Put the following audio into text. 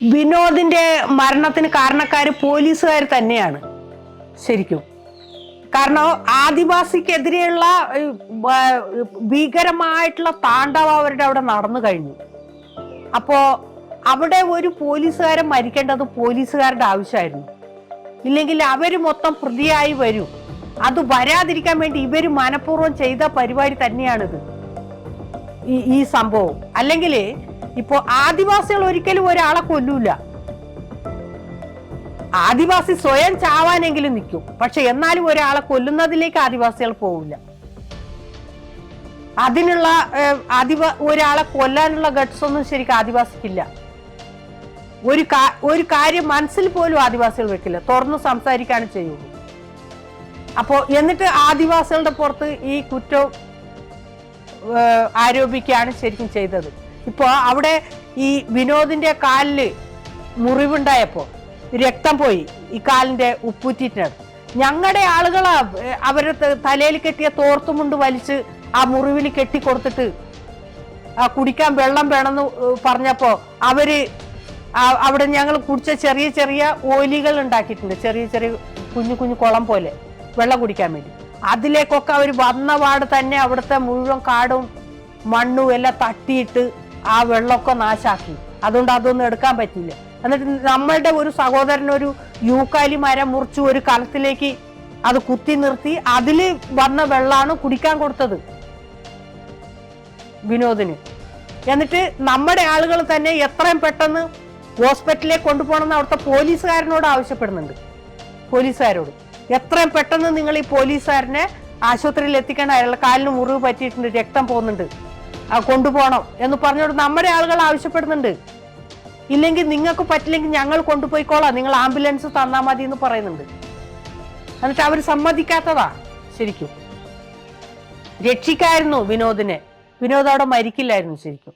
വിനോദിന്റെ മരണത്തിന് കാരണക്കാര് പോലീസുകാർ തന്നെയാണ് ശരിക്കും. കാരണം ആദിവാസിക്കെതിരെയുള്ള ഭീകരമായിട്ടുള്ള താണ്ഡവം അവരുടെ അവിടെ നടന്നു കഴിഞ്ഞു. അപ്പോ അവിടെ ഒരു പോലീസുകാരൻ മരിക്കേണ്ടത് പോലീസുകാരുടെ ആവശ്യമായിരുന്നു. ഇല്ലെങ്കിൽ അവര് മൊത്തം പ്രതിയായി വരും. അത് വരാതിരിക്കാൻ വേണ്ടി ഇവര് മനഃപൂർവ്വം ചെയ്ത പരിപാടി തന്നെയാണിത്, ഈ സംഭവം. അല്ലെങ്കിൽ ഇപ്പോ ആദിവാസികൾ ഒരിക്കലും ഒരാളെ കൊല്ലൂല. ആദിവാസി സ്വയം ചാവാനെങ്കിലും നിൽക്കും, പക്ഷെ എന്നാലും ഒരാളെ കൊല്ലുന്നതിലേക്ക് ആദിവാസികൾ പോവില്ല. അതിനുള്ള ഒരാളെ കൊല്ലാനുള്ള ഗട്ട്സ് ഒന്നും ശരിക്കും ആദിവാസിക്കില്ല. ഒരു കാര്യം മനസ്സിൽ പോലും ആദിവാസികൾ വെക്കില്ല, തുറന്നു സംസാരിക്കാണ് ചെയ്യുള്ളൂ. അപ്പോ എന്നിട്ട് ആദിവാസികളുടെ പുറത്ത് ഈ കുറ്റം ആരോപിക്കുകയാണ് ശരിക്കും ചെയ്തത്. ഇപ്പൊ അവിടെ ഈ വിനോദിന്റെ കാലില് മുറിവുണ്ടായപ്പോ രക്തം പോയി, ഈ കാലിന്റെ ഉപ്പൂറ്റിട്ട് ഞങ്ങളുടെ ആളുകളാ അവരുടെ തലയിൽ കെട്ടിയ തോർത്തുമുണ്ട് വലിച്ച് ആ മുറിവിൽ കെട്ടിക്കൊടുത്തിട്ട് ആ കുടിക്കാൻ വെള്ളം വേണമെന്ന് പറഞ്ഞപ്പോ അവര് അവിടെ ഞങ്ങൾ കുടിച്ച ചെറിയ ചെറിയ ഓലികൾ ഉണ്ടാക്കിയിട്ടുണ്ട്, ചെറിയ ചെറിയ കുഞ്ഞു കുഞ്ഞു കുളം പോലെ വെള്ളം കുടിക്കാൻ വേണ്ടി. അതിലേക്കൊക്കെ അവർ വന്ന പാട് തന്നെ അവിടുത്തെ മുഴുവൻ കാടും മണ്ണും എല്ലാം തട്ടിയിട്ട് ആ വെള്ളമൊക്കെ നാശാക്കി. അതുകൊണ്ട് അതൊന്നും എടുക്കാൻ പറ്റില്ല. എന്നിട്ട് നമ്മളുടെ ഒരു സഹോദരനൊരു യൂക്കാലി മരം മുറിച്ച് ഒരു കലത്തിലേക്ക് അത് കുത്തി നിർത്തി അതില് വന്ന വെള്ളമാണ് കുടിക്കാൻ കൊടുത്തത് വിനോദിന്. എന്നിട്ട് നമ്മുടെ ആളുകൾ തന്നെ എത്രയും പെട്ടെന്ന് ഹോസ്പിറ്റലിലേക്ക് കൊണ്ടുപോകണമെന്ന് അവിടുത്തെ പോലീസുകാരനോട് ആവശ്യപ്പെടുന്നുണ്ട്. പോലീസുകാരോട് എത്രയും പെട്ടെന്ന് നിങ്ങൾ ഈ പോലീസുകാരനെ ആശുപത്രിയിൽ എത്തിക്കണം, അയാളുടെ കാലിന് മുറിവ് പറ്റിയിട്ടുണ്ട്, രക്തം പോകുന്നുണ്ട്, കൊണ്ടുപോകണം എന്ന് പറഞ്ഞോട് നമ്മുടെ ആളുകൾ ആവശ്യപ്പെടുന്നുണ്ട്. ഇല്ലെങ്കിൽ നിങ്ങൾക്ക് പറ്റില്ലെങ്കിൽ ഞങ്ങൾ കൊണ്ടുപോയിക്കോളാം, നിങ്ങൾ ആംബുലൻസ് തന്നാൽ മതി എന്ന് പറയുന്നുണ്ട്. എന്നിട്ട് അവർ സമ്മതിക്കാത്തതാ. ശരിക്കും രക്ഷിക്കായിരുന്നു വിനോദിനെ. വിനോദ് അവിടെ മരിക്കില്ലായിരുന്നു ശരിക്കും.